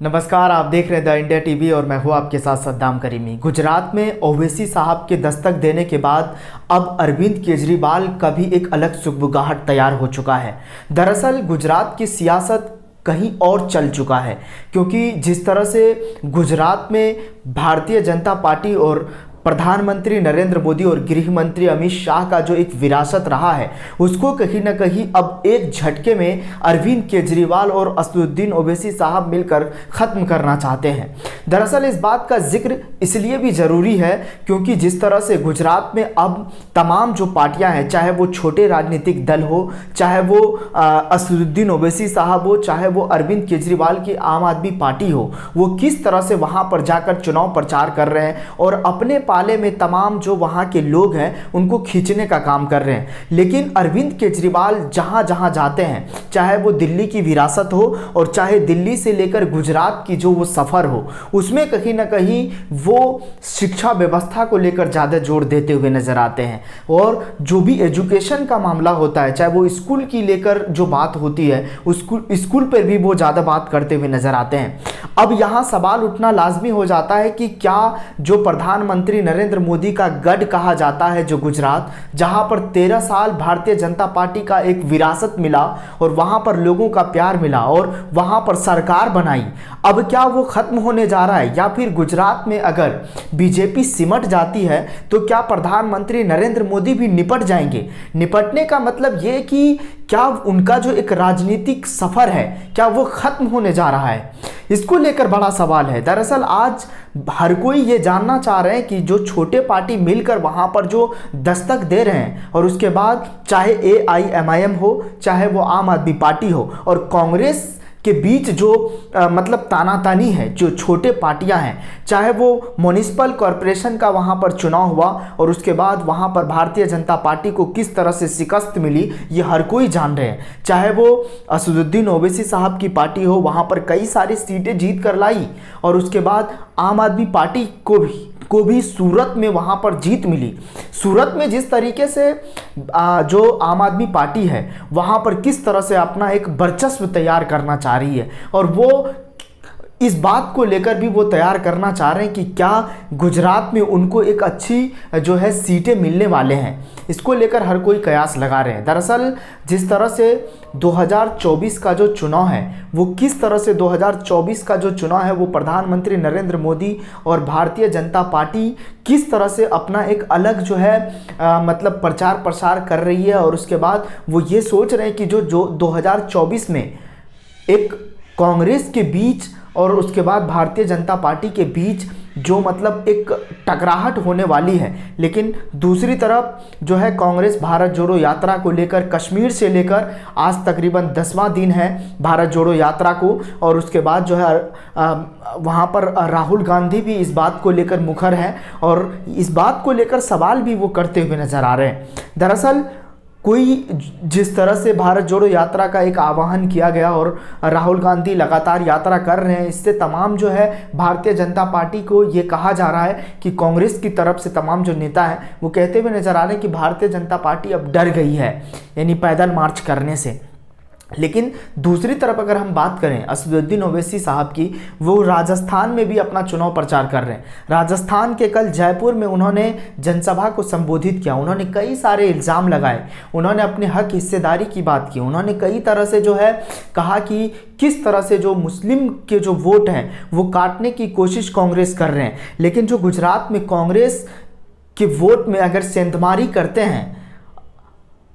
नमस्कार, आप देख रहे हैं द इंडिया टीवी और मैं हूं आपके साथ सद्दाम करीमी। गुजरात में ओवैसी साहब के दस्तक देने के बाद अब अरविंद केजरीवाल का भी एक अलग सुगबुगाहट तैयार हो चुका है। दरअसल गुजरात की सियासत कहीं और चल चुका है, क्योंकि जिस तरह से गुजरात में भारतीय जनता पार्टी और प्रधानमंत्री नरेंद्र मोदी और गृह मंत्री अमित शाह का जो एक विरासत रहा है, उसको कहीं ना कहीं अब एक झटके में अरविंद केजरीवाल और असदुद्दीन ओवैसी साहब मिलकर ख़त्म करना चाहते हैं। दरअसल इस बात का जिक्र इसलिए भी ज़रूरी है क्योंकि जिस तरह से गुजरात में अब तमाम जो पार्टियां हैं, चाहे वो छोटे राजनीतिक दल हो, चाहे वो असदुद्दीन ओवैसी साहब हो, चाहे वो अरविंद केजरीवाल की आम आदमी पार्टी हो, वो किस तरह से वहाँ पर जाकर चुनाव प्रचार कर रहे हैं और अपने पाले में तमाम जो वहां के लोग हैं उनको खींचने का काम कर रहे हैं। लेकिन अरविंद केजरीवाल जहां जहां जाते हैं, चाहे वो दिल्ली की विरासत हो और चाहे दिल्ली से लेकर गुजरात की जो वो सफ़र हो, उसमें कहीं ना कहीं वो शिक्षा व्यवस्था को लेकर ज़्यादा जोर देते हुए नजर आते हैं। और जो भी एजुकेशन का मामला होता है, चाहे वो स्कूल की लेकर जो बात होती है, स्कूल पर भी वो ज़्यादा बात करते हुए नजर आते हैं। अब यहाँ सवाल उठना लाजमी हो जाता है कि क्या जो प्रधानमंत्री नरेंद्र मोदी का गढ़ कहा जाता है जो गुजरात, जहां पर 13 साल भारतीय जनता पार्टी का एक विरासत मिला और वहां पर लोगों का प्यार मिला और वहां पर सरकार बनाई, अब क्या वो खत्म होने जा रहा है? या फिर गुजरात में अगर बीजेपी सिमट जाती है तो क्या प्रधानमंत्री नरेंद्र मोदी भी निपट जाएंगे? निपटने का मतलब ये कि क्या उनका जो एक राजनीतिक सफर है, क्या वो खत्म होने जा रहा है? इसको लेकर बड़ा सवाल है। दरअसल आज हर कोई ये जानना चाह रहे हैं कि जो छोटे पार्टी मिलकर वहां पर जो दस्तक दे रहे हैं और उसके बाद चाहे AIMIM हो, चाहे वो आम आदमी पार्टी हो और कांग्रेस के बीच जो मतलब तानातानी है, जो छोटे पार्टियां हैं, चाहे वो म्युनिसिपल कॉरपोरेशन का वहां पर चुनाव हुआ और उसके बाद वहां पर भारतीय जनता पार्टी को किस तरह से शिकस्त मिली, ये हर कोई जान रहे हैं। चाहे वो असदुद्दीन ओवैसी साहब की पार्टी हो, वहां पर कई सारी सीटें जीत कर लाई और उसके बाद आम आदमी पार्टी को भी सूरत में वहां पर जीत मिली। सूरत में जिस तरीके से जो आम आदमी पार्टी है वहां पर किस तरह से अपना एक वर्चस्व तैयार करना चाह रही है और वो इस बात को लेकर भी वो तैयार करना चाह रहे हैं कि क्या गुजरात में उनको एक अच्छी जो है सीटें मिलने वाले हैं, इसको लेकर हर कोई कयास लगा रहे हैं। दरअसल जिस तरह से 2024 का जो चुनाव है वो किस तरह से 2024 का जो चुनाव है वो प्रधानमंत्री नरेंद्र मोदी और भारतीय जनता पार्टी किस तरह से अपना एक अलग जो है मतलब प्रचार प्रसार कर रही है और उसके बाद वो ये सोच रहे हैं कि जो 2024 में एक कांग्रेस के बीच और उसके बाद भारतीय जनता पार्टी के बीच जो मतलब एक टकराहट होने वाली है, लेकिन दूसरी तरफ जो है कांग्रेस भारत जोड़ो यात्रा को लेकर कश्मीर से लेकर आज तकरीबन 10वां दिन है भारत जोड़ो यात्रा को और उसके बाद जो है वहाँ पर राहुल गांधी भी इस बात को लेकर मुखर है और इस बात को लेकर सवाल भी वो करते हुए नजर आ रहे हैं। दरअसल कोई जिस तरह से भारत जोड़ो यात्रा का एक आह्वान किया गया और राहुल गांधी लगातार यात्रा कर रहे हैं, इससे तमाम जो है भारतीय जनता पार्टी को ये कहा जा रहा है कि कांग्रेस की तरफ से तमाम जो नेता हैं वो कहते हुए नजर आ रहे हैं कि भारतीय जनता पार्टी अब डर गई है, यानी पैदल मार्च करने से। लेकिन दूसरी तरफ अगर हम बात करें असदुद्दीन ओवैसी साहब की, वो राजस्थान में भी अपना चुनाव प्रचार कर रहे हैं। राजस्थान के कल जयपुर में उन्होंने जनसभा को संबोधित किया, उन्होंने कई सारे इल्ज़ाम लगाए, उन्होंने अपने हक हिस्सेदारी की बात की, उन्होंने कई तरह से जो है कहा कि किस तरह से जो मुस्लिम के जो वोट हैं वो काटने की कोशिश कांग्रेस कर रहे हैं। लेकिन जो गुजरात में कांग्रेस के वोट में अगर सेंधमारी करते हैं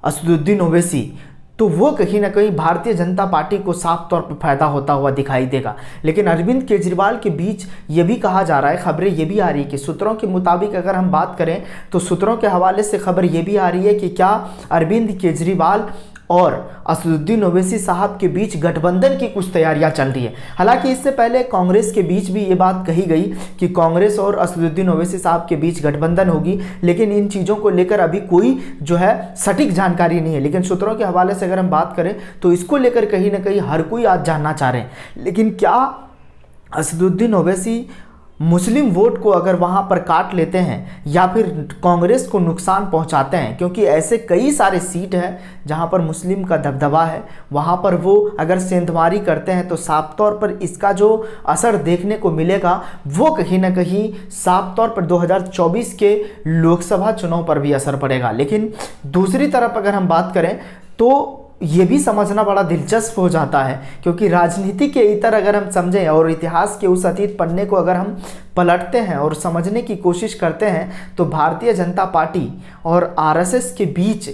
असदुद्दीन ओवैसी, तो वो कहीं ना कहीं भारतीय जनता पार्टी को साफ तौर पर फायदा होता हुआ दिखाई देगा। लेकिन अरविंद केजरीवाल के बीच ये भी कहा जा रहा है, खबरें ये भी आ रही है कि सूत्रों के मुताबिक अगर हम बात करें तो सूत्रों के हवाले से खबर ये भी आ रही है कि क्या अरविंद केजरीवाल और असदुद्दीन ओवैसी साहब के बीच गठबंधन की कुछ तैयारियां चल रही है। हालांकि इससे पहले कांग्रेस के बीच भी ये बात कही गई कि कांग्रेस और असदुद्दीन ओवैसी साहब के बीच गठबंधन होगी, लेकिन इन चीज़ों को लेकर अभी कोई जो है सटीक जानकारी नहीं है। लेकिन सूत्रों के हवाले से अगर हम बात करें तो इसको लेकर कहीं ना कहीं हर कोई आज जानना चाह रहे हैं। लेकिन क्या असदुद्दीन ओवैसी मुस्लिम वोट को अगर वहाँ पर काट लेते हैं या फिर कांग्रेस को नुकसान पहुँचाते हैं, क्योंकि ऐसे कई सारे सीट हैं जहाँ पर मुस्लिम का दबदबा है, वहाँ पर वो अगर सेंधमारी करते हैं तो साफ तौर पर इसका जो असर देखने को मिलेगा वो कहीं ना कहीं साफ तौर पर 2024 के लोकसभा चुनाव पर भी असर पड़ेगा। लेकिन दूसरी तरफ अगर हम बात करें तो ये भी समझना बड़ा दिलचस्प हो जाता है, क्योंकि राजनीति के इतर अगर हम समझें और इतिहास के उस अतीत पन्ने को अगर हम पलटते हैं और समझने की कोशिश करते हैं तो भारतीय जनता पार्टी और आरएसएस के बीच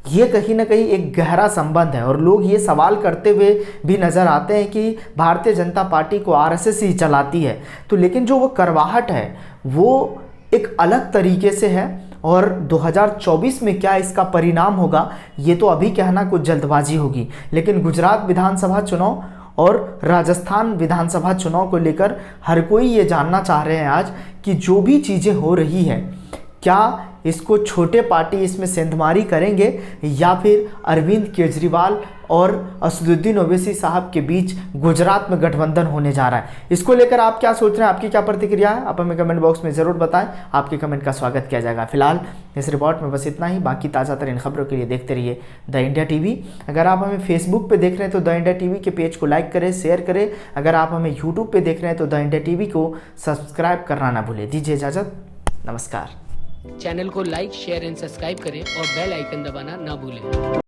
ये कहीं ना कहीं एक गहरा संबंध है। और लोग ये सवाल करते हुए भी नज़र आते हैं कि भारतीय जनता पार्टी को आरएसएस ही चलाती है, तो लेकिन जो वो करवाहट है वो एक अलग तरीके से है। और 2024 में क्या इसका परिणाम होगा ये तो अभी कहना कुछ जल्दबाजी होगी, लेकिन गुजरात विधानसभा चुनाव और राजस्थान विधानसभा चुनाव को लेकर हर कोई ये जानना चाह रहे हैं आज कि जो भी चीज़ें हो रही है क्या इसको छोटे पार्टी इसमें सेंधमारी करेंगे या फिर अरविंद केजरीवाल और असदुद्दीन ओवैसी साहब के बीच गुजरात में गठबंधन होने जा रहा है। इसको लेकर आप क्या सोच रहे हैं, आपकी क्या प्रतिक्रिया है, आप हमें कमेंट बॉक्स में ज़रूर बताएं। आपके कमेंट का स्वागत किया जाएगा। फिलहाल इस रिपोर्ट में बस इतना ही। बाकी ताज़ा तरीन खबरों के लिए देखते रहिए द इंडिया टीवी। अगर आप हमें फेसबुक पे देख रहे हैं तो द इंडिया टीवी के पेज को लाइक करें, शेयर करें। अगर आप हमें यूट्यूब पे देख रहे हैं तो द इंडिया टीवी को सब्सक्राइब करना ना भूलें। दीजिए इजाज़त, नमस्कार। चैनल को लाइक, शेयर एंड सब्सक्राइब करें और बेल आइकन दबाना ना भूलें।